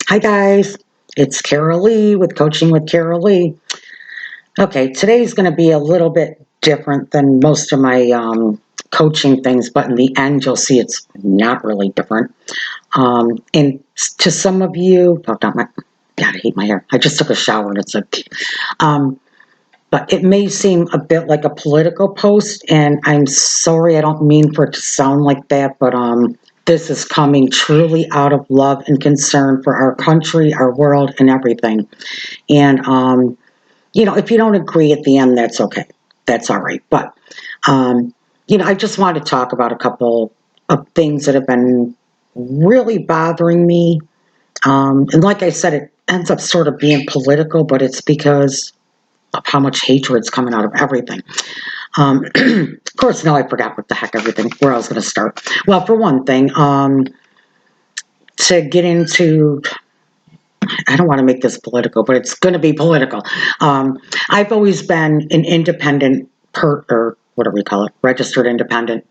Hi guys, it's Carol Lee with Coaching with Carol Lee. Okay, today's going to be a little bit different than most of my coaching things, but in the end, you'll see it's not really different. And to some of you, oh, not my, God, I hate my hair. I just took a shower and it's um, but it may seem a bit like a political post, and I'm sorry, I don't mean for it to sound like that, but this is coming truly out of love and concern for our country, our world, and everything. And if you don't agree at the end, that's okay. That's all right. But I just want to talk about a couple of things that have been really bothering me. And like I said, it ends up sort of being political, but it's because of how much hatred's coming out of everything. Of course, now I forgot what the heck everything, where I was going to start. Well, for one thing, to get into, I don't want to make this political, but it's going to be political. I've always been an independent or whatever you call it, registered independent,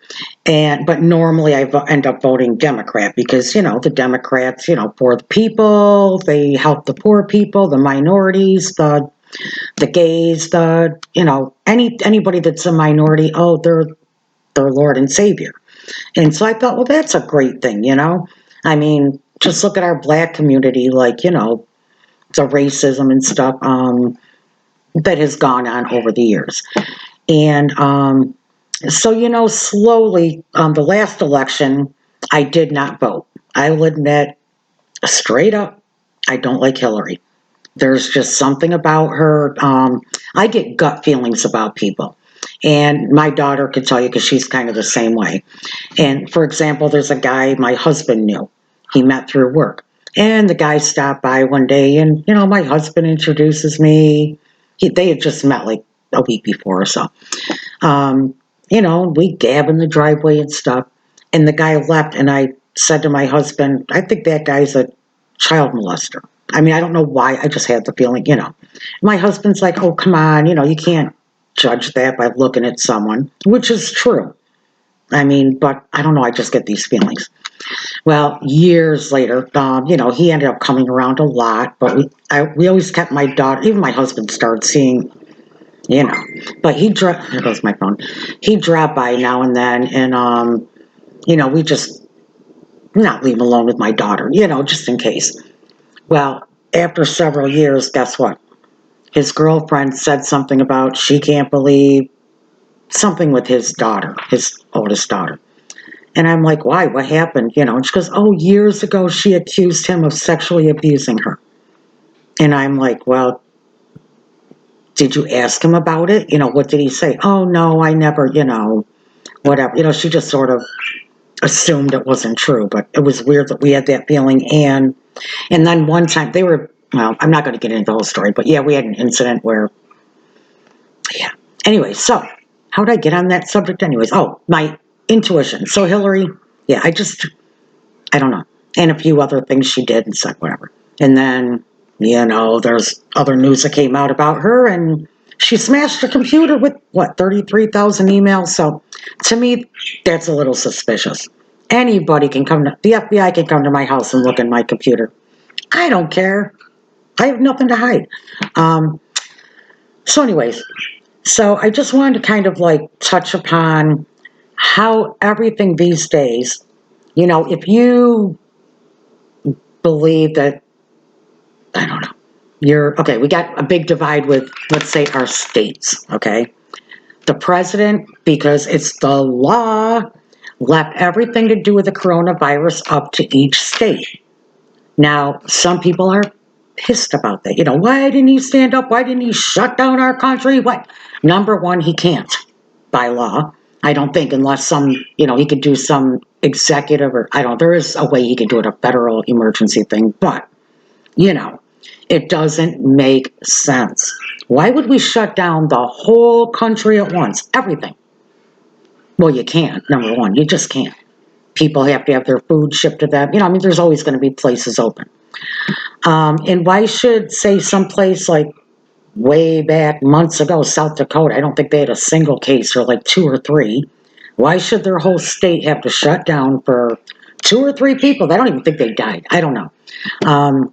but normally I end up voting Democrat because the Democrats, for the people, they help the poor people, the minorities, the gays, anybody that's a minority. Oh, they're their Lord and Savior. And so I thought, well, that's a great thing. I mean, just look at our black community, the racism and stuff that has gone on over the years. And so, slowly, the last election, I did not vote. I will admit, straight up, I don't like Hillary. There's just something about her. I get gut feelings about people. And my daughter could tell you because she's kind of the same way. And for example, there's a guy my husband knew. He met through work. And the guy stopped by one day, and my husband introduces me. They had just met like a week before or so. We gab in the driveway and stuff. And the guy left, and I said to my husband, I think that guy's a child molester. I mean, I don't know why. I just had the feeling. My husband's like, oh, come on, you can't judge that by looking at someone, which is true. I mean, but I don't know. I just get these feelings. Well, years later, he ended up coming around a lot, but we always kept my daughter, even my husband started seeing, but there goes my phone. He dropped by now and then, and, we just not leave him alone with my daughter, just in case. Well, after several years, guess what? His girlfriend said something about she can't believe something with his daughter, his oldest daughter. And I'm like, why? What happened? And she goes, oh, years ago, she accused him of sexually abusing her. And I'm like, well, did you ask him about it? What did he say? Oh, no, I never, whatever. She just sort of assumed it wasn't true. But it was weird that we had that feeling. And then one time well, I'm not going to get into the whole story, but yeah, we had an incident where, yeah. Anyway, so how did I get on that subject anyways? Oh, my intuition. So Hillary, yeah, I don't know. And a few other things she did and said, whatever. And then, there's other news that came out about her, and she smashed her computer with, 33,000 emails? So to me, that's a little suspicious. Anybody can the FBI can come to my house and look in my computer. I don't care. I have nothing to hide. So anyways, so I just wanted to kind of touch upon how everything these days, if you believe that, I don't know, okay, we got a big divide with, let's say, our states, okay? The president, because it's the law, left everything to do with the coronavirus up to each state. Now, some people are pissed about that. Why didn't he stand up? Why didn't he shut down our country? What? Number one, he can't by law. I don't think unless he could do some executive there is a way he could do it, a federal emergency thing, but, it doesn't make sense. Why would we shut down the whole country at once? Everything. Well, you can't, number one. You just can't. People have to have their food shipped to them. There's always going to be places open. And why should, say, someplace like way back months ago, South Dakota, I don't think they had a single case or like 2 or 3. Why should their whole state have to shut down for 2 or 3 people. I don't even think they died. I don't know.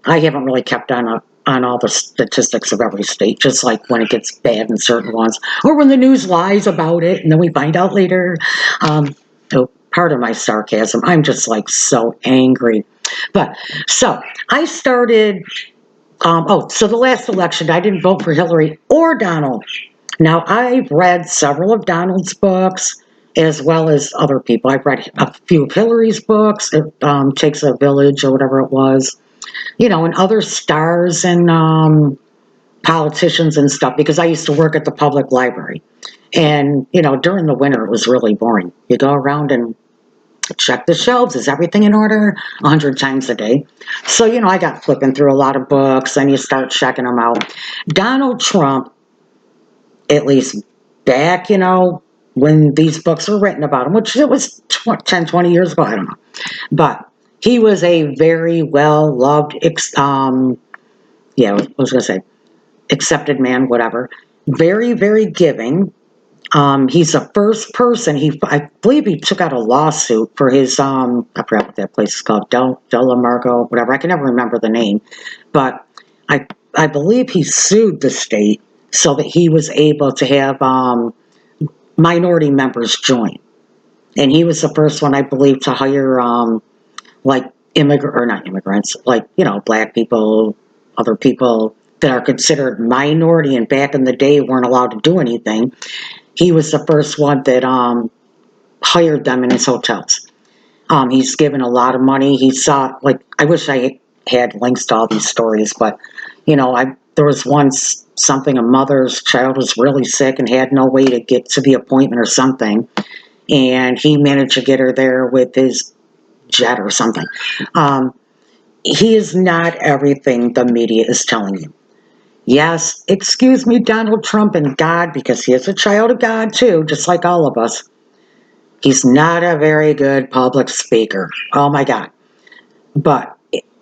I haven't really kept on all the statistics of every state, just like when it gets bad in certain ones, or when the news lies about it, and then we find out later. So part of my sarcasm, I'm just like so angry. But so I started. So the last election, I didn't vote for Hillary or Donald. Now, I've read several of Donald's books as well as other people. I've read a few of Hillary's books, It Takes a Village or whatever it was, and other stars and politicians and stuff, because I used to work at the public library. And, during the winter, it was really boring. You go around and check the shelves. Is everything in order? 100 times a day. So, I got flipping through a lot of books and you start checking them out. Donald Trump, at least back, when these books were written about him, which it was 10, 20 years ago, I don't know. But he was a very well loved, I was going to say, accepted man, whatever. Very, very giving. He's the first person, I believe he took out a lawsuit for his, I forgot what that place is called, Del Amargo, whatever. I can never remember the name. But I believe he sued the state so that he was able to have minority members join. And he was the first one, I believe, to hire like or not immigrants, like, black people, other people that are considered minority and back in the day weren't allowed to do anything. He was the first one that hired them in his hotels. He's given a lot of money. He saw, like, I wish I had links to all these stories, but, there was once something, a mother's child was really sick and had no way to get to the appointment or something. And he managed to get her there with his jet or something. He is not everything the media is telling you. Yes, excuse me, Donald Trump and God, because he is a child of God too, just like all of us. He's not a very good public speaker. Oh my God. But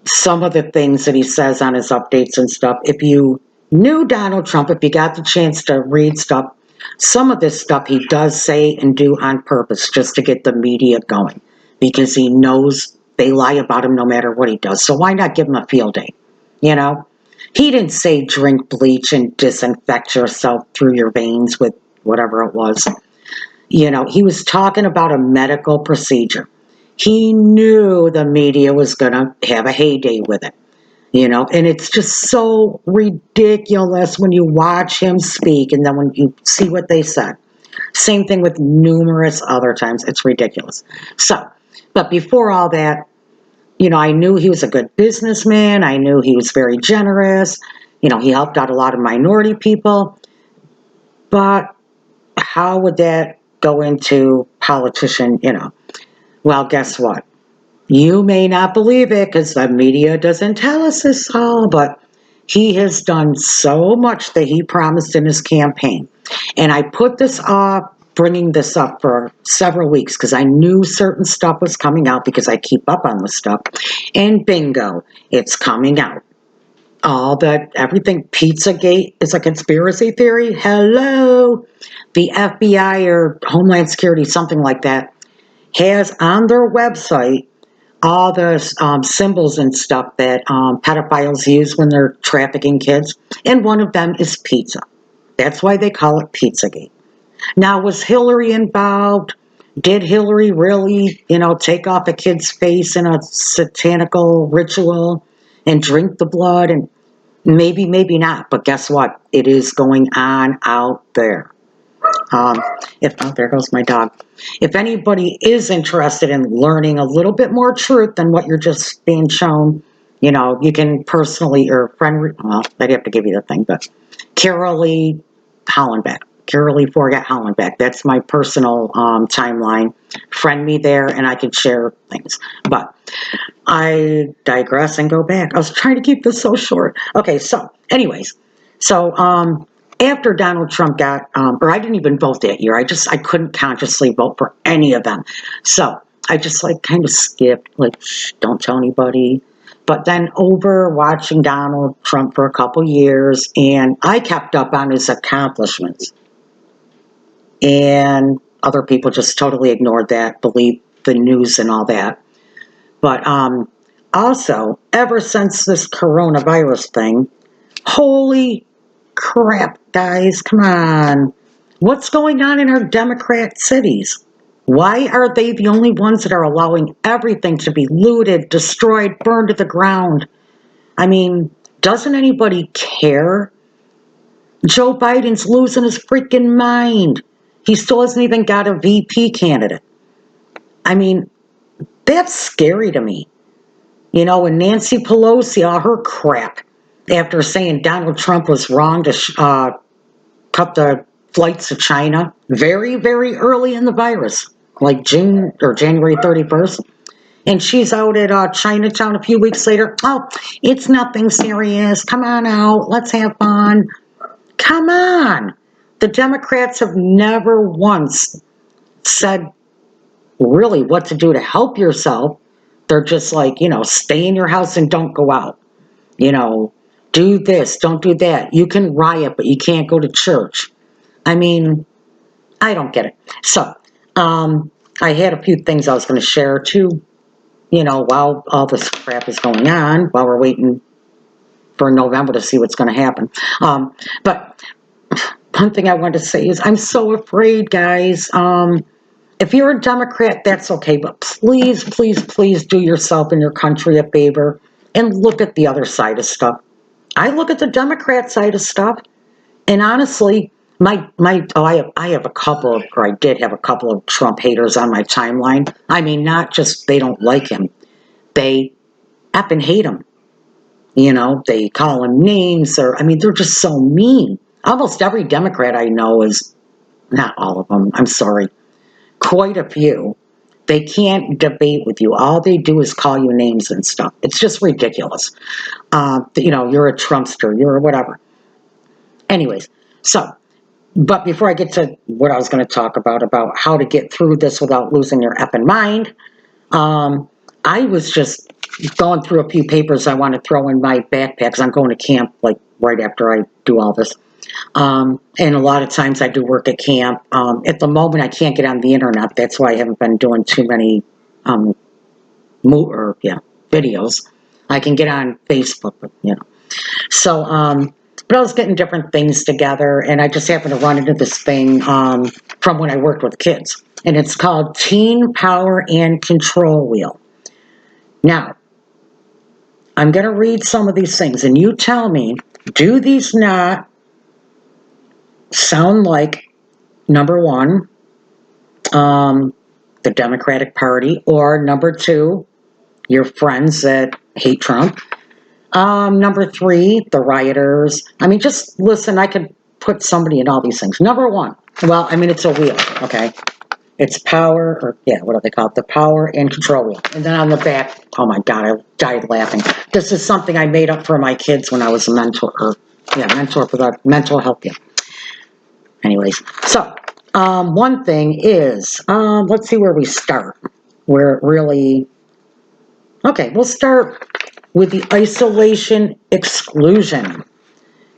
some of the things that he says on his updates and stuff, if you knew Donald Trump, if you got the chance to read stuff, some of this stuff he does say and do on purpose just to get the media going, because he knows they lie about him no matter what he does. So why not give him a field day? He didn't say drink bleach and disinfect yourself through your veins with whatever it was. He was talking about a medical procedure. He knew the media was going to have a heyday with it, and it's just so ridiculous when you watch him speak and then when you see what they said. Same thing with numerous other times. It's ridiculous. So, but before all that, I knew he was a good businessman. I knew he was very generous. He helped out a lot of minority people. But how would that go into politician, Well, guess what? You may not believe it because the media doesn't tell us this all, but he has done so much that he promised in his campaign. And I put this off, bringing this up for several weeks because I knew certain stuff was coming out because I keep up on the stuff. And bingo, it's coming out. Everything Pizzagate is a conspiracy theory. Hello. The FBI or Homeland Security, something like that, has on their website all the symbols and stuff that pedophiles use when they're trafficking kids. And one of them is pizza. That's why they call it Pizzagate. Now, was Hillary involved? Did Hillary really, take off a kid's face in a satanical ritual and drink the blood? And maybe not. But guess what? It is going on out there. There goes my dog. If anybody is interested in learning a little bit more truth than what you're just being shown, you can personally or friend. Well, I'd have to give you the thing, but Carolee Hollenbeck. Carolee Forget Hollenbeck. That's my personal timeline. Friend me there, and I can share things. But I digress and go back. I was trying to keep this so short. Okay, so anyways, after Donald Trump got, or I didn't even vote that year. I couldn't consciously vote for any of them. So I just kind of skipped, don't tell anybody. But then over watching Donald Trump for a couple years, and I kept up on his accomplishments. And other people just totally ignored that, believed the news and all that. But also, ever since this coronavirus thing, holy crap, guys, come on. What's going on in our Democrat cities? Why are they the only ones that are allowing everything to be looted, destroyed, burned to the ground? I mean, doesn't anybody care? Joe Biden's losing his freaking mind. He still hasn't even got a VP candidate. I mean, that's scary to me. You know, and Nancy Pelosi, all her crap, after saying Donald Trump was wrong to cut the flights to China very, very early in the virus, like June or January 31st. And she's out at Chinatown a few weeks later. Oh, it's nothing serious. Come on out. Let's have fun. Come on. The Democrats have never once said really what to do to help yourself. They're just like, you know, stay in your house and don't go out. You know, do this, don't do that. You can riot, but you can't go to church. I mean, I don't get it. So, I had a few things I was going to share too, you know, while all this crap is going on, while we're waiting for November to see what's going to happen. But one thing I wanted to say is I'm so afraid, guys. If you're a Democrat, that's okay, but please, please, please do yourself and your country a favor and look at the other side of stuff. I look at the Democrat side of stuff, and honestly, I have a couple of, or I did have a couple of Trump haters on my timeline. I mean, not just they don't like him, they effing hate him. You know, they call him names, or I mean, they're just so mean. Almost every Democrat I know is, not all of them, I'm sorry, quite a few. They can't debate with you. All they do is call you names and stuff. It's just ridiculous. You know, you're a Trumpster, you're whatever. Anyways, so, but before I get to what I was going to talk about how to get through this without losing your effing mind, I was just going through a few papers I want to throw in my backpack because I'm going to camp like right after I do all this. And a lot of times I do work at camp. At the moment, I can't get on the internet. That's why I haven't been doing too many videos. I can get on Facebook, but, you know. So, but I was getting different things together, and I just happened to run into this thing from when I worked with kids. And it's called Teen Power and Control Wheel. Now, I'm going to read some of these things, and you tell me, do these not sound like, number one, the Democratic Party, or number two, your friends that hate Trump? Number three, the rioters. I mean, just listen, I could put somebody in all these things. Number one, well, I mean, it's a wheel, okay? It's power, or yeah, what do they call it? The power and control wheel. And then on the back, oh my God, I died laughing. This is something I made up for my kids when I was a mentor, mentor for the mental health. Yeah. Anyways, so one thing is, let's see where we start. Where it really, okay, we'll start with the isolation exclusion.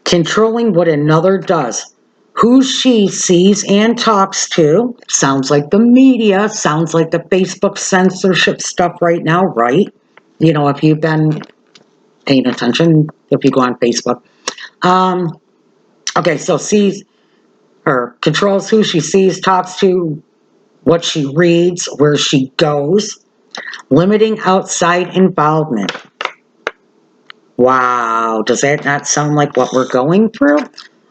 Controlling what another does. Who she sees and talks to. Sounds like the media, sounds like the Facebook censorship stuff right now, right? You know, if you've been paying attention, if you go on Facebook. Okay, so sees or controls who she sees, talks to, what she reads, where she goes, limiting outside involvement. Wow, does that not sound like what we're going through?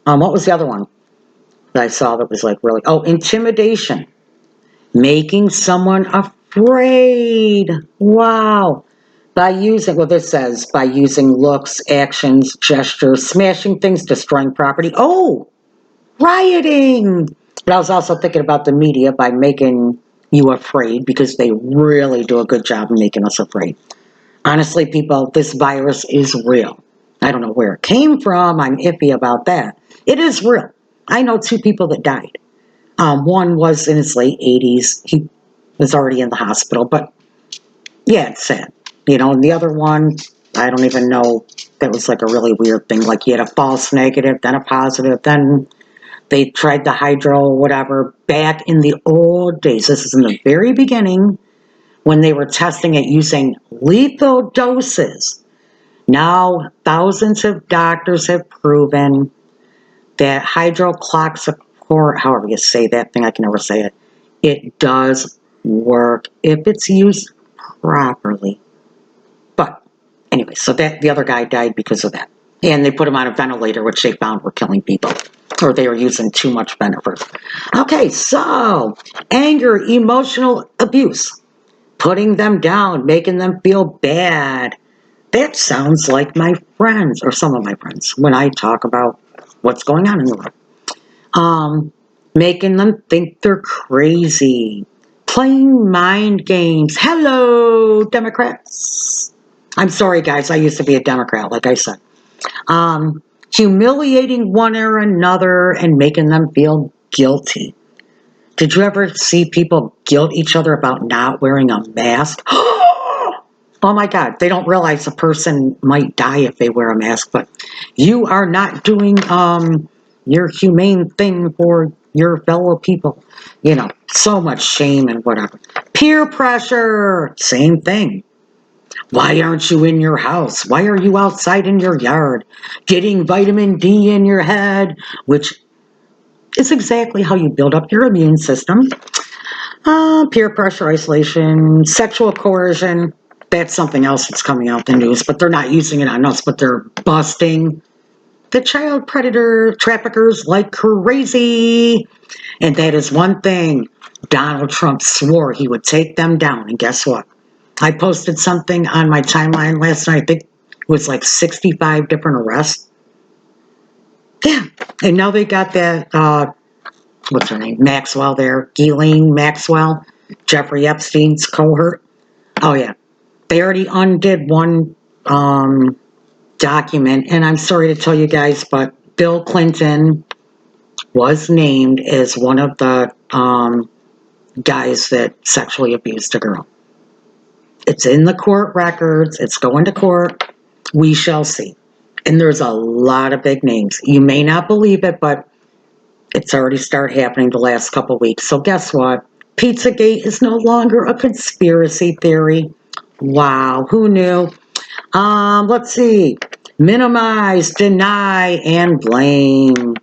What was the other one that I saw that was like really, intimidation. Making someone afraid. Wow. By using, well, this says, by using looks, actions, gestures, smashing things, destroying property. Oh, rioting. But I was also thinking about the media by making you afraid, because they really do a good job of making us afraid. Honestly, people, this virus is real. I don't know where it came from. I'm iffy about that. It is real. I know two people that died. One was in his late 80s. He was already in the hospital, but yeah, it's sad. You know, and the other one, I don't even know. That was like a really weird thing. Like he had a false negative, then a positive, then they tried the hydro, whatever, back in the old days. This is in the very beginning when they were testing it using lethal doses. Now, thousands of doctors have proven that hydroxychloroquine, however you say that thing, I can never say it, it does work if it's used properly. But anyway, so that the other guy died because of that. And they put him on a ventilator, which they found were killing people. Or they were using too much Benadryl. Okay, so anger, emotional abuse, putting them down, making them feel bad. That sounds like my friends, or some of my friends, when I talk about what's going on in the world. Making them think they're crazy. Playing mind games. Hello, Democrats. I'm sorry, guys. I used to be a Democrat, like I said. Humiliating one or another and making them feel guilty. Did you ever see people guilt each other about not wearing a mask? Oh my God, they don't realize a person might die if they wear a mask, but you are not doing your humane thing for your fellow people. You know, so much shame and whatever. Peer pressure, same thing. Why aren't you in your house? Why are you outside in your yard getting vitamin D in your head, which is exactly how you build up your immune system. Peer pressure, isolation, sexual coercion. That's something else that's coming out in the news, but they're not using it on us, but they're busting the child predator traffickers like crazy. And that is one thing Donald Trump swore he would take them down. And guess what? I posted something on my timeline last night. I think it was like 65 different arrests. Yeah. And now they got that, what's her name? Maxwell there. Ghislaine Maxwell, Jeffrey Epstein's cohort. Oh, yeah. They already undid one document. And I'm sorry to tell you guys, but Bill Clinton was named as one of the guys that sexually abused a girl. It's in the court records. It's going to court. We shall see. And there's a lot of big names. You may not believe it, but it's already started happening the last couple of weeks. So guess what? Pizzagate is no longer a conspiracy theory. Wow, who knew? Let's see. Minimize, deny, and blame.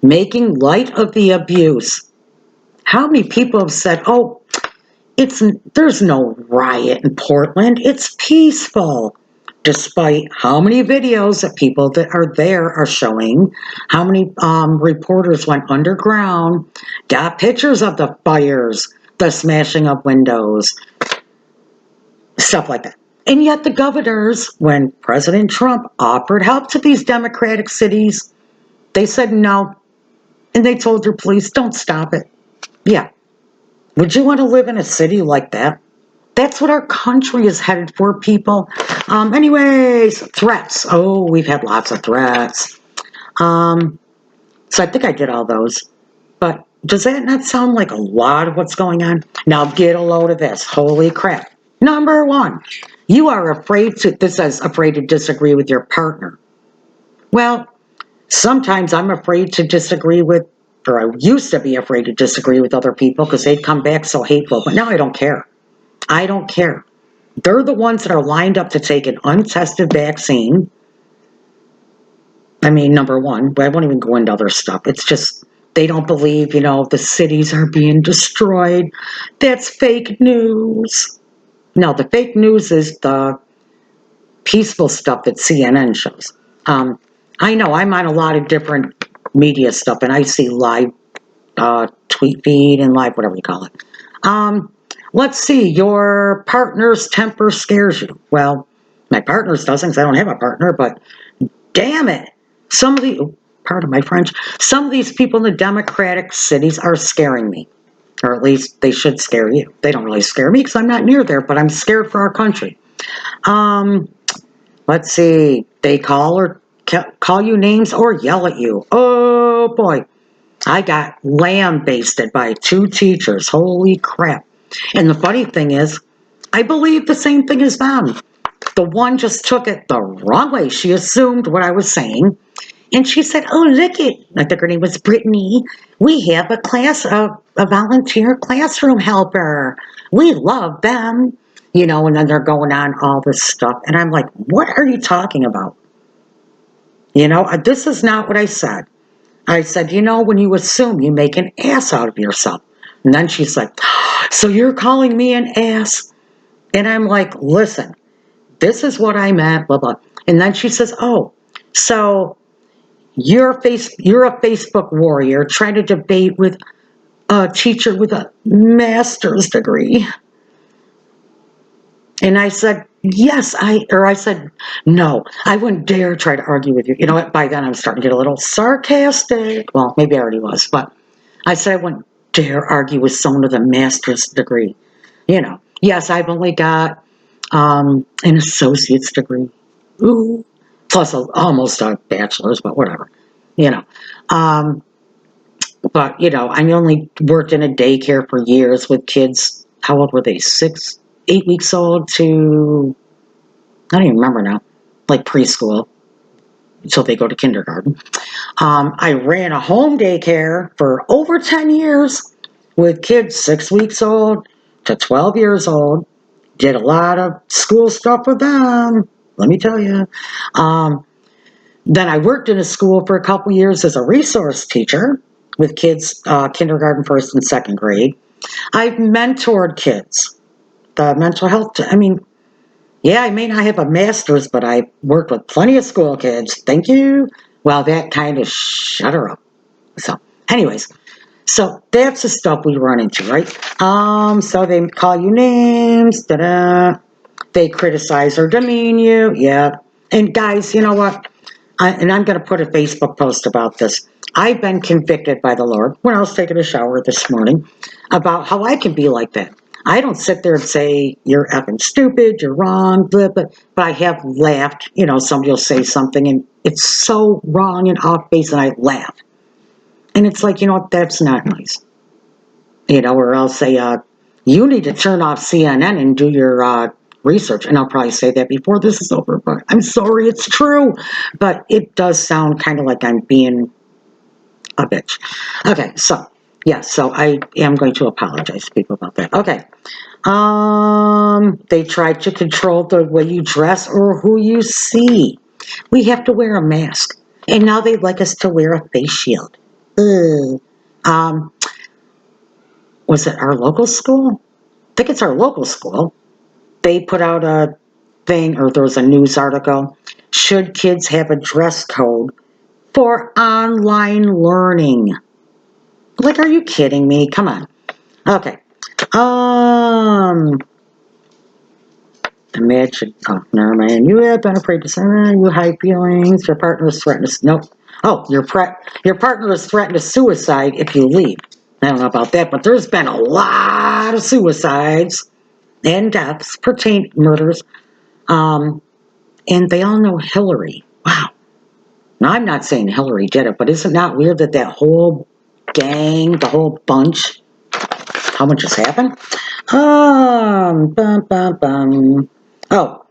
Making light of the abuse. How many people have said, oh, there's no riot in Portland. It's peaceful. Despite how many videos that people that are there are showing, how many reporters went underground, got pictures of the fires, the smashing of windows, stuff like that. And yet the governors, when President Trump offered help to these Democratic cities, they said no. And they told their police, don't stop it. Yeah. Would you want to live in a city like that? That's what our country is headed for, people. Anyways, threats. Oh, we've had lots of threats. So I think I did all those. But does that not sound like a lot of what's going on? Now get a load of this. Holy crap. Number one, you are this says afraid to disagree with your partner. Well, sometimes I'm afraid to disagree with, or I used to be afraid to disagree with other people because they'd come back so hateful, but now I don't care. I don't care. They're the ones that are lined up to take an untested vaccine. I mean, number one, but I won't even go into other stuff. It's just, they don't believe, the cities are being destroyed. That's fake news. No, the fake news is the peaceful stuff that CNN shows. I know I'm on a lot of different media stuff, and I see live tweet feed and live, whatever you call it. Let's see, your partner's temper scares you. Well, my partner's doesn't because I don't have a partner, but damn it. Pardon my French, some of these people in the Democratic cities are scaring me. Or at least they should scare you. They don't really scare me because I'm not near there, but I'm scared for our country. Let's see, they call you names or yell at you. Oh boy. I got lambasted by 2 teachers. Holy crap. And the funny thing is, I believe the same thing as them. The one just took it the wrong way. She assumed what I was saying. And she said, oh, look it. I think her name was Brittany. We have a volunteer classroom helper. We love them, and then they're going on all this stuff. And I'm like, what are you talking about? This is not what I said. I said, when you assume, you make an ass out of yourself. And then she's like, so you're calling me an ass? And I'm like, listen, this is what I meant, blah, blah. And then she says, oh, so you're a Facebook warrior trying to debate with a teacher with a master's degree. And I said, yes, I said, no, I wouldn't dare try to argue with you. You know what? By then I'm starting to get a little sarcastic. Well, maybe I already was, but I said I wouldn't dare argue with someone with a master's degree. Yes, I've only got an associate's degree. Ooh, plus almost a bachelor's, but whatever. You know, um, but I only worked in a daycare for years with kids. How old were they? 6, 8 weeks old to I don't even remember now, like preschool until they go to kindergarten. I ran a home daycare for over 10 years with kids 6 weeks old to 12 years old. Did a lot of school stuff with them, let me tell you. Um, then I worked in a school for a couple years as a resource teacher with kids, kindergarten, first and second grade. I've mentored kids, the mental health. I mean, yeah, I may not have a master's, but I worked with plenty of school kids. Thank you. Well, that kind of shut her up. So, anyways, so that's the stuff we run into, right? So they call you names, da-da. They criticize or demean you, yeah. And guys, you know what? And I'm going to put a Facebook post about this. I've been convicted by the Lord when I was taking a shower this morning about how I can be like that. I don't sit there and say, you're effing stupid, you're wrong, blah, blah, but I have laughed. Somebody will say something and it's so wrong and off base, and I laugh. And it's like, that's not nice. Or I'll say, you need to turn off CNN and do your research. And I'll probably say that before this is over, but I'm sorry, it's true. But it does sound kind of like I'm being a bitch. Okay, so I am going to apologize to people about that. Okay. They try to control the way you dress or who you see. We have to wear a mask. And now they'd like us to wear a face shield. Ugh. Was it our local school? I think it's our local school. They put out a thing, or there was a news article. Should kids have a dress code for online learning? Like, are you kidding me? Come on. Okay. Imagine. Oh, never mind. You have been afraid to say you hide feelings. Your partner is threatened to. Nope. Oh, your partner is threatened to suicide if you leave. I don't know about that, but there's been a lot of suicides and deaths, murders, and they all know Hillary. Wow. Now, I'm not saying Hillary did it, but isn't it not weird that whole gang, the whole bunch, how much has happened? Bum, bum, bum. Oh,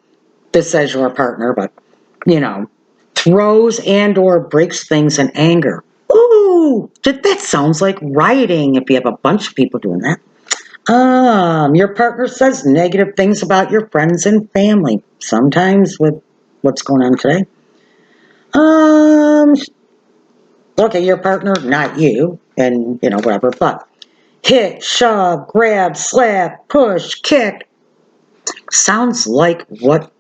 this says your partner, but, throws and or breaks things in anger. Ooh, that sounds like rioting if you have a bunch of people doing that. Your partner says negative things about your friends and family, sometimes with what's going on today. Okay, your partner, not you, and whatever, but hit, shove, grab, slap, push, kick. Sounds like what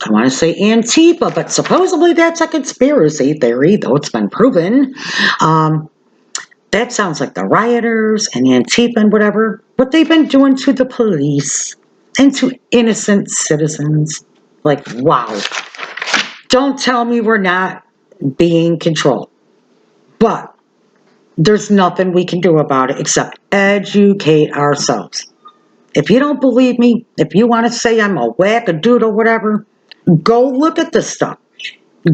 I want to say Antifa, but supposedly that's a conspiracy theory, though it's been proven. That sounds like the rioters and Antifa and whatever, what they've been doing to the police and to innocent citizens. Like, wow. Don't tell me we're not being controlled. But there's nothing we can do about it except educate ourselves. If you don't believe me, if you want to say I'm a wackadoodle, whatever, go look at this stuff.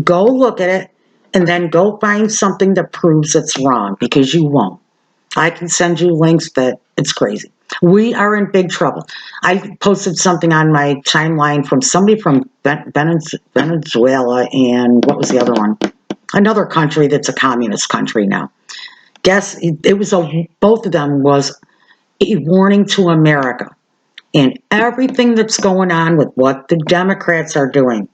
Go look at it and then go find something that proves it's wrong, because you won't. I can send you links that it's crazy. We are in big trouble. I posted something on my timeline from somebody from Venezuela, and what was the other one? Another country that's a communist country now. Guess it was both of them was a warning to America and everything that's going on with what the Democrats are doing.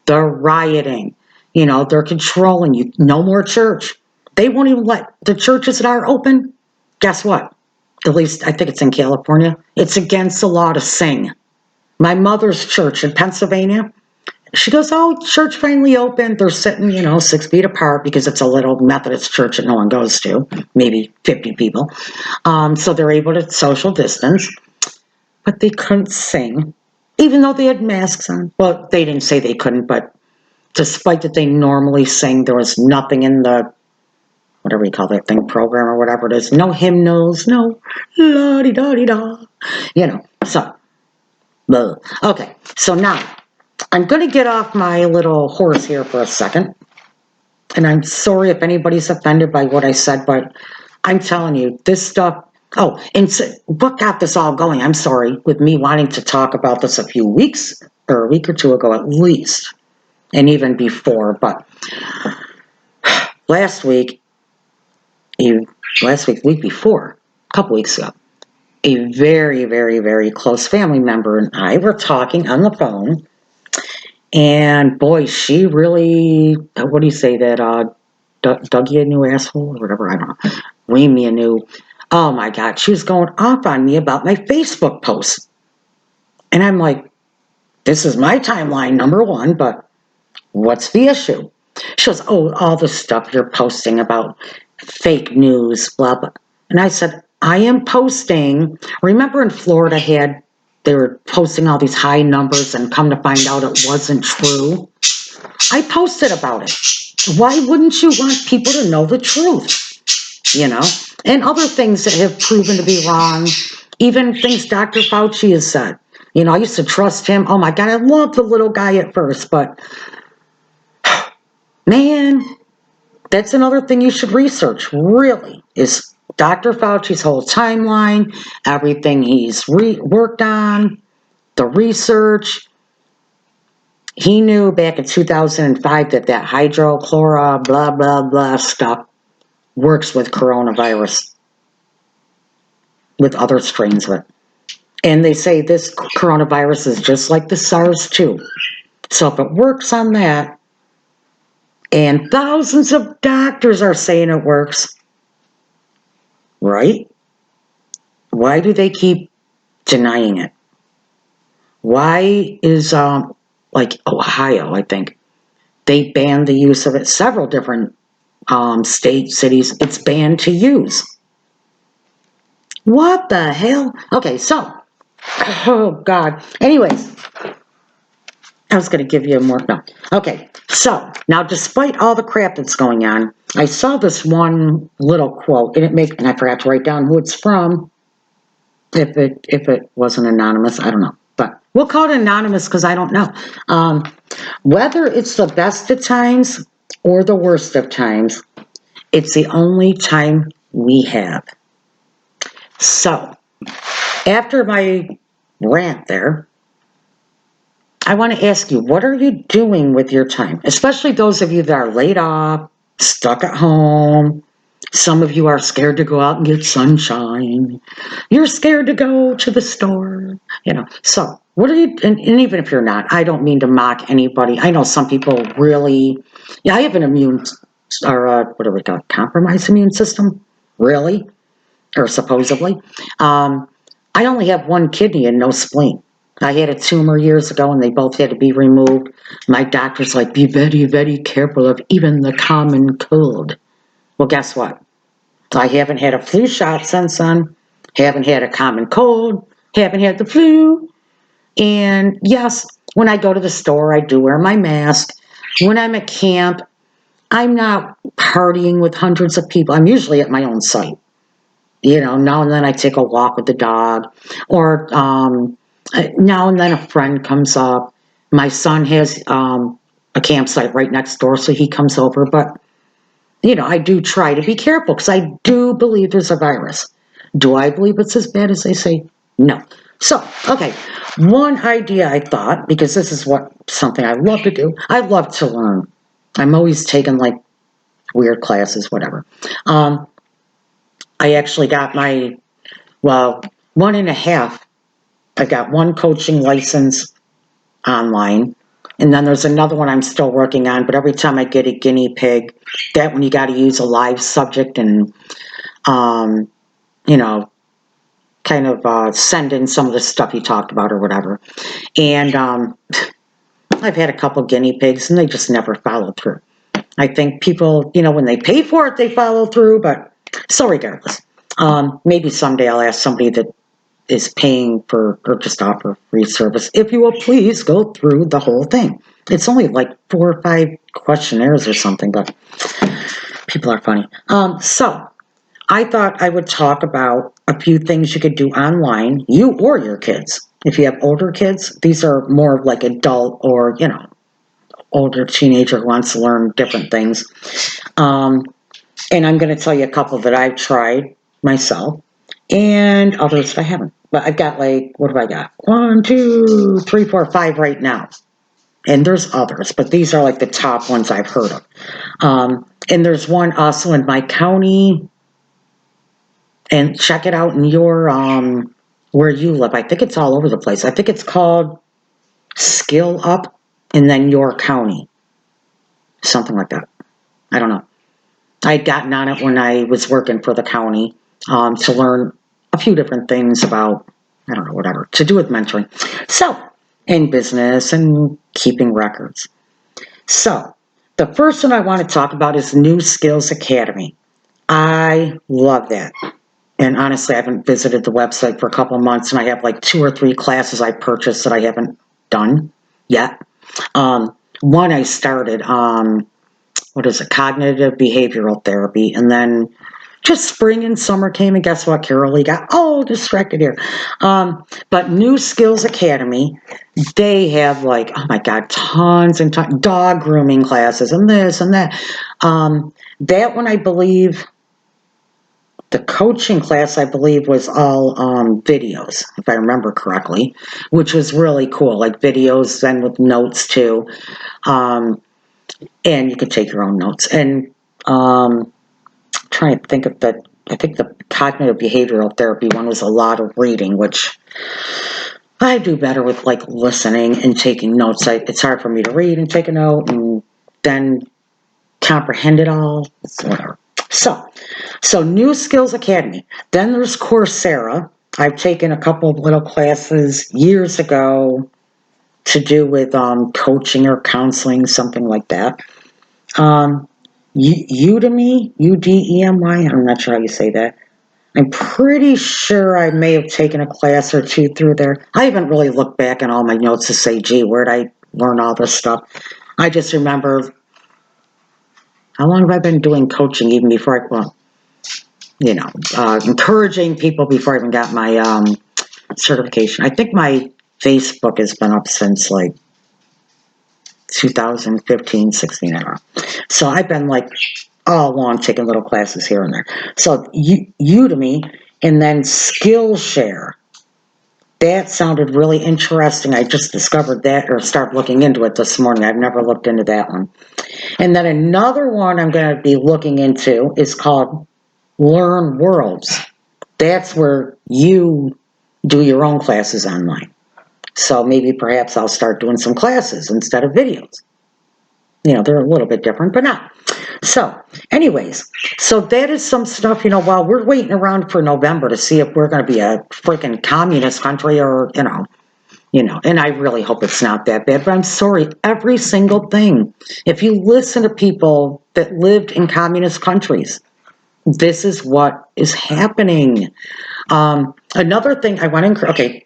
They're rioting. They're controlling you. No more church. They won't even let the churches that are open. Guess what? At least I think it's in California. It's against the law to sing. My mother's church in Pennsylvania, she goes, oh, church finally opened. They're sitting, 6 feet apart because it's a little Methodist church that no one goes to, maybe 50 people. So they're able to social distance, but they couldn't sing, even though they had masks on. Well, they didn't say they couldn't, but despite that they normally sing, there was nothing in the, whatever you call that thing, program or whatever it is, no hymnals, no la-di-da-di-da, so, blah. Okay, so now, I'm going to get off my little horse here for a second, and I'm sorry if anybody's offended by what I said, but I'm telling you, this stuff, and so what got this all going, I'm sorry, with me wanting to talk about this a week or two ago at least, and even before, but week before, a couple weeks ago, a very, very, very close family member and I were talking on the phone, and boy, she really, what do you say, that dug you a new asshole or whatever, I don't know, ream me a new, oh my God, she was going off on me about my Facebook posts. And I'm like, this is my timeline, number one, but what's the issue? She goes, oh, all the stuff you're posting about fake news, blah, blah. And I said, I am posting, remember in Florida they were posting all these high numbers and come to find out it wasn't true? I posted about it. Why wouldn't you want people to know the truth? And other things that have proven to be wrong, even things Dr. Fauci has said. I used to trust him. Oh my God, I loved the little guy at first, but man, that's another thing you should research, really, is Dr. Fauci's whole timeline, everything he's worked on, the research. He knew back in 2005 that hydrochlora, blah, blah, blah stuff works with coronavirus, with other strains of it. And they say this coronavirus is just like the SARS-2. So if it works on that, and thousands of doctors are saying it works, right? Why do they keep denying it? Why is, like Ohio, I think, they banned the use of it. Several different states, cities, it's banned to use. What the hell? Okay, so, oh God. Anyways, I was going to give you more. No. Okay, so now despite all the crap that's going on, I saw this one little quote, and I forgot to write down who it's from. If it wasn't anonymous, I don't know. But we'll call it anonymous because I don't know. Whether it's the best of times or the worst of times, it's the only time we have. So, after my rant there, I want to ask you, what are you doing with your time? Especially those of you that are laid off, stuck at home. Some of you are scared to go out and get sunshine. You're scared to go to the store, So, what are you, and even if you're not, I don't mean to mock anybody. I know some people really, I have an what do we call it, compromised immune system, really, or supposedly. I only have one kidney and no spleen. I had a tumor years ago and they both had to be removed. My doctor's like, be very, very careful of even the common cold. Well, guess what? I haven't had a flu shot since then, haven't had a common cold, haven't had the flu. And yes, when I go to the store, I do wear my mask. When I'm at camp, I'm not partying with hundreds of people. I'm usually at my own site. Now and then I take a walk with the dog, or now and then a friend comes up. My son has a campsite right next door, so he comes over. But, I do try to be careful because I do believe there's a virus. Do I believe it's as bad as they say? No. So, okay, one idea I thought, because this is something I love to do. I love to learn. I'm always taking like weird classes, whatever. I actually got my Well, 1.5. I got one coaching license online. And then there's another one I'm still working on, but every time I get a guinea pig, that one you got to use a live subject and, um, you know, kind of send in some of the stuff you talked about or whatever. And I've had a couple guinea pigs and they just never follow through. I think people, when they pay for it, they follow through, but so regardless. Maybe someday I'll ask somebody that is paying for or just offer free service, if you will please go through the whole thing. It's only like 4 or 5 questionnaires or something, but people are funny. So I thought I would talk about a few things you could do online, you or your kids. If you have older kids, these are more like adult or, older teenager who wants to learn different things. And I'm going to tell you a couple that I've tried myself and others that I haven't. But I've got what have I got? 1, 2, 3, 4, 5 right now. And there's others, but these are like the top ones I've heard of. And there's one also in my county. And check it out in your, where you live. I think it's all over the place. I think it's called Skill Up and then your county. Something like that. I don't know. I'd gotten on it when I was working for the county to learn a few different things about, I don't know, whatever, to do with mentoring. So, in business and keeping records. So, the first one I want to talk about is New Skills Academy. I love that. And honestly, I haven't visited the website for a couple of months, and I have like 2 or 3 classes I purchased that I haven't done yet. One I started, what is it, cognitive behavioral therapy, and then just spring and summer came, and guess what, Carol? Got all distracted here. But New Skills Academy, they have oh my God, tons and tons, dog grooming classes and this and that. That one, I believe, the coaching class, I believe, was all videos, if I remember correctly, which was really cool, like videos then with notes too. And you could take your own notes. And trying to think of I think the cognitive behavioral therapy one was a lot of reading, which I do better with listening and taking notes. It's hard for me to read and take a note and then comprehend it all. It's whatever. So New Skills Academy. Then there's Coursera. I've taken a couple of little classes years ago to do with coaching or counseling, something like that. Udemy, Udemy, I'm not sure how you say that. I'm pretty sure I may have taken a class or two through there. I haven't really looked back in all my notes to say, gee, where'd I learn all this stuff? I just remember, how long have I been doing coaching even before encouraging people before I even got my certification. I think my Facebook has been up since 2015, 16, I don't know. So I've been all along taking little classes here and there. So Udemy and then Skillshare. That sounded really interesting. I just discovered that or started looking into it this morning. I've never looked into that one. And then another one I'm going to be looking into is called Learn Worlds. That's where you do your own classes online. So maybe perhaps I'll start doing some classes instead of videos. They're a little bit different, but not. So anyways, so that is some stuff, while we're waiting around for November to see if we're going to be a freaking communist country or, and I really hope it's not that bad, but I'm sorry, every single thing. If you listen to people that lived in communist countries, this is what is happening. Another thing I want to, okay,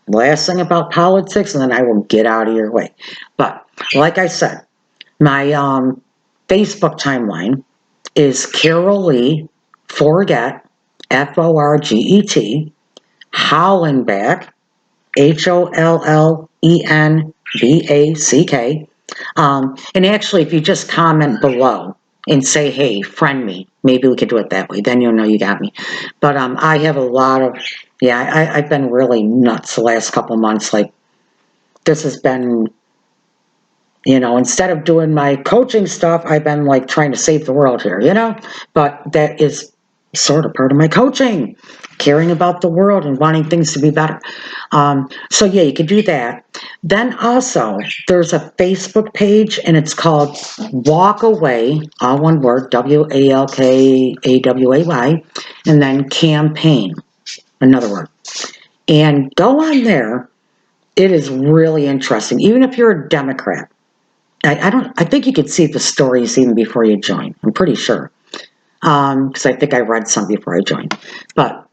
last thing about politics, and then I will get out of your way. But like I said, my Facebook timeline is Carol Lee Forget, Forget, Hollenbach, Holllenback. And actually, if you just comment below and say, hey, friend me, maybe we could do it that way. Then you'll know you got me. But I have a lot of, I've been really nuts the last couple months. This has been, instead of doing my coaching stuff, I've been trying to save the world here, but that is sort of part of my coaching, caring about the world and wanting things to be better. So yeah, you could do that. Then also, there's a Facebook page, and it's called Walk Away, all one word, WALKAWAY, and then campaign, another word. And go on there. It is really interesting. Even if you're a Democrat, I think you could see the stories even before you join. I'm pretty sure. Because I think I read some before I joined. But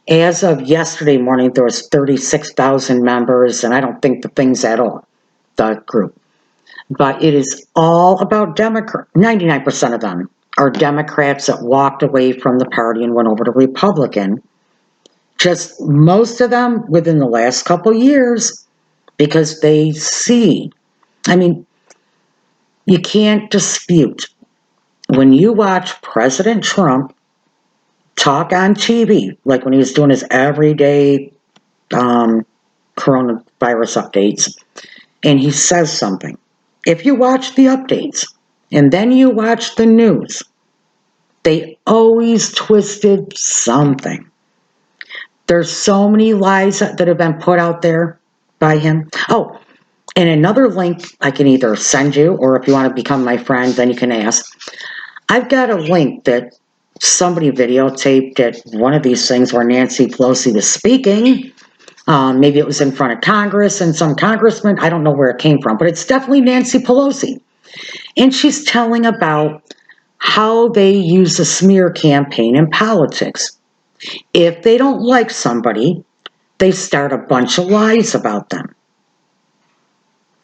as of yesterday morning, there was 36,000 members, and I don't think the thing's at all, the group. But it is all about Democrats. 99% of them are Democrats that walked away from the party and went over to Republican. Just most of them within the last couple years, because they see. I mean, you can't dispute when you watch President Trump talk on TV, like when he was doing his everyday coronavirus updates, and he says something. If you watch the updates and then you watch the news, they always twisted something. There's so many lies that have been put out there by him. Oh, and another link I can either send you, or if you want to become my friend, then you can ask. I've got a link that somebody videotaped at one of these things where Nancy Pelosi was speaking. Maybe it was in front of Congress and some congressman. I don't know where it came from, but it's definitely Nancy Pelosi. And she's telling about how they use a smear campaign in politics. If they don't like somebody, they start a bunch of lies about them.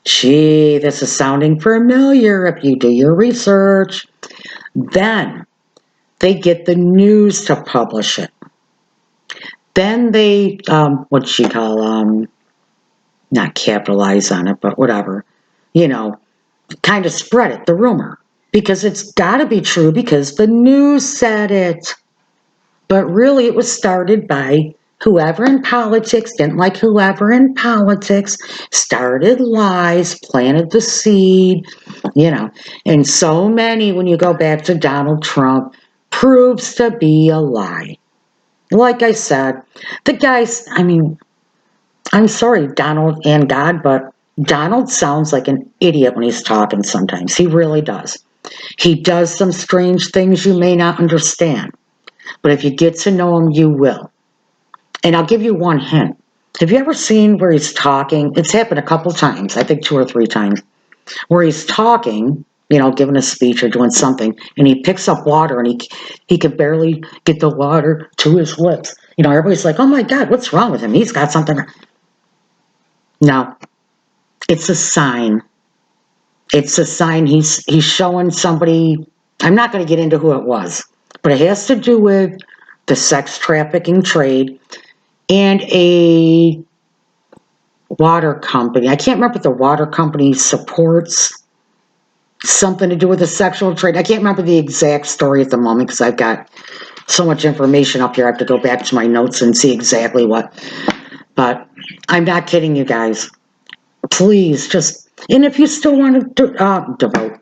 Gee, this is sounding familiar if you do your research. Then they get the news to publish it. Then they, what you call, not capitalize on it, but whatever, kind of spread it, the rumor. Because it's got to be true because the news said it. But really, it was started by whoever in politics didn't like whoever in politics, started lies, planted the seed, And so many, when you go back to Donald Trump, proves to be a lie. Like I said, the guys, I'm sorry, Donald and God, but Donald sounds like an idiot when he's talking sometimes. He really does. He does some strange things you may not understand. But if you get to know him, you will. And I'll give you one hint. Have you ever seen where he's talking? It's happened a couple times, I think 2 or 3 times, where he's talking, giving a speech or doing something, and he picks up water and he can barely get the water to his lips. Everybody's like, oh my God, what's wrong with him? He's got something. No, it's a sign. It's a sign he's showing somebody. I'm not going to get into who it was, but it has to do with the sex trafficking trade and a water company. I can't remember if the water company supports something to do with the sexual trade. I can't remember the exact story at the moment because I've got so much information up here. I have to go back to my notes and see exactly what. But I'm not kidding you guys. Please just, and if you still want to vote,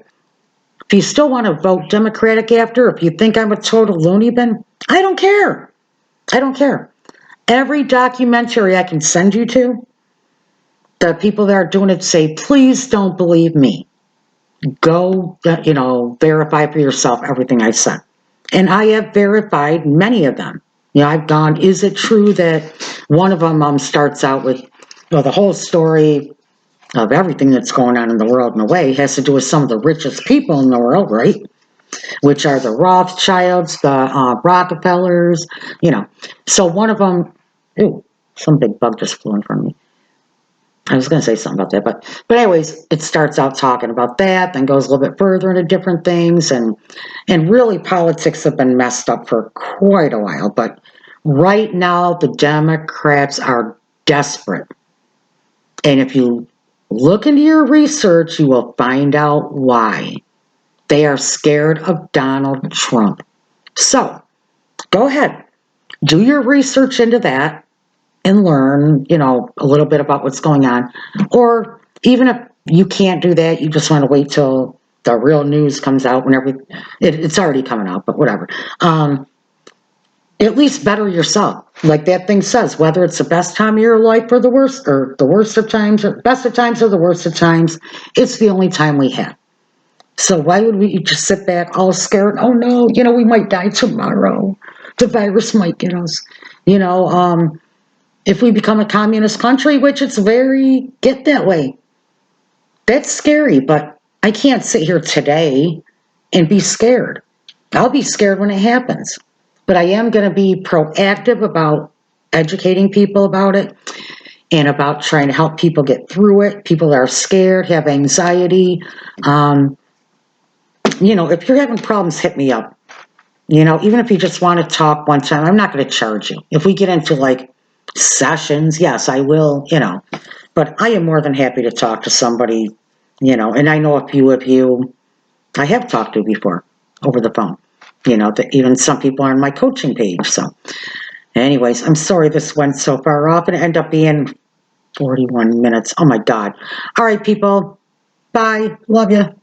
if you still want to vote Democratic after, if you think I'm a total loony bin, I don't care. I don't care. Every documentary I can send you to, the people that are doing it say, please don't believe me. Go, verify for yourself everything I said. And I have verified many of them. I've gone, is it true that one of them starts out with, the whole story of everything that's going on in the world in a way has to do with some of the richest people in the world, right? Which are the Rothschilds, the Rockefellers, So one of them, some big bug just flew in front of me. I was going to say something about that, but anyways, it starts out talking about that, then goes a little bit further into different things, and really politics have been messed up for quite a while, but right now the Democrats are desperate. And if you look into your research, you will find out why. They are scared of Donald Trump. So, go ahead, do your research into that and learn, a little bit about what's going on. Or even if you can't do that, you just want to wait till the real news comes out whenever it's already coming out, but whatever. at least better yourself. Like that thing says, whether it's the best time of your life or the worst of times, or best of times or the worst of times, it's the only time we have. So why would we just sit back all scared? Oh no, we might die tomorrow. The virus might get us. You know, if we become a communist country, which it's very get that way, that's scary. But I can't sit here today and be scared. I'll be scared when it happens. But I am going to be proactive about educating people about it and about trying to help people get through it. People that are scared, have anxiety. If you're having problems, hit me up. Even if you just want to talk one time, I'm not going to charge you. If we get into like sessions, yes, I will, but I am more than happy to talk to somebody, and I know a few of you I have talked to before over the phone, that even some people are on my coaching page. So, anyways, I'm sorry this went so far off and it ended up being 41 minutes. Oh my God. All right, people. Bye. Love you.